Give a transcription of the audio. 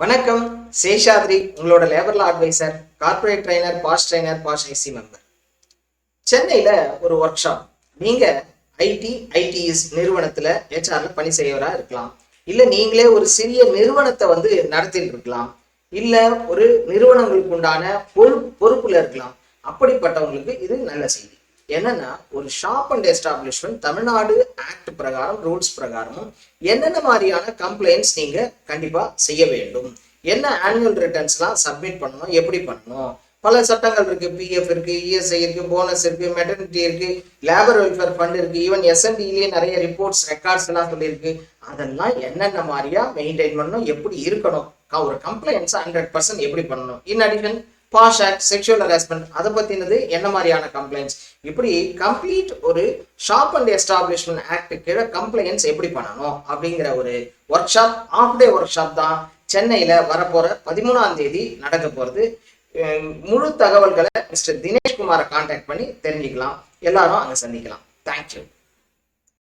வணக்கம். சேஷாத்ரி, உங்களோட labour law advisor, corporate trainer, POSH IC member. சென்னையில ஒரு ஒர்க் ஷாப். நீங்க ஐடிஎஸ் நிறுவனத்துல ஹெச்ஆர்ல பணி செய்யறா இருக்கலாம். இல்ல நீங்களே ஒரு சிறிய நிறுவனத்தை நடத்திட்டு இருக்கலாம். இல்ல ஒரு நிறுவனங்களுக்கு உண்டான பொறுப்புல இருக்கலாம். அப்படிப்பட்டவங்களுக்கு இது நல்ல செய்தி. என்னன்னா, ஒரு shop and establishment Tamil Nadu act பிரகாரம், ரூல்ஸ் பிரகாரமும் என்னென்ன மாதிரியான கம்ப்ளைண்ட்ஸ் நீங்க கண்டிப்பா செய்ய வேண்டும், என்ன ஆனுவல் ரிட்டர்ன்ஸ்லாம் சப்மிட் பண்ணணும், எப்படி பண்ணணும், பல சட்டங்கள் இருக்கு. பிஎஃப் இருக்கு, இஎஸ்ஐ இருக்கு, போனஸ் இருக்கு, மெட்டர்னிட்டி இருக்கு, லேபர் வெல்ஃபேர் ஃபண்ட் இருக்கு, ஈவன் எஸ்என்டிலேயே நிறைய ரிப்போர்ட்ஸ் ரெக்கார்ட்ஸ் எல்லாம் சொல்லியிருக்கு. அதெல்லாம் என்னென்ன மாதிரியா மெயின்டைன் பண்ணணும், எப்படி இருக்கணும், ஒரு கம்ப்ளைண்ட்ஸ் 100% எப்படி பண்ணணும். In addition POSH act, sexual harassment, அதை பத்தினது என்ன மாதிரியான கம்ப்ளைண்ட்ஸ், இப்படி கம்ப்ளீட் ஒரு ஷாப் அண்ட் எஸ்டாப்ளிஷ்மெண்ட் ஆக்ட் கீழே கம்ப்ளைண்ட்ஸ் எப்படி பண்ணணும் அப்படிங்கிற ஒரு workshop, half day workshop தான் சென்னையில வரப்போற 13ஆம் தேதி நடக்க போறது. முழு தகவல்களை மிஸ்டர் தினேஷ்குமாரை கான்டாக்ட் பண்ணி தெரிஞ்சுக்கலாம். எல்லாரும் அங்க சந்திக்கலாம். தேங்க்யூ.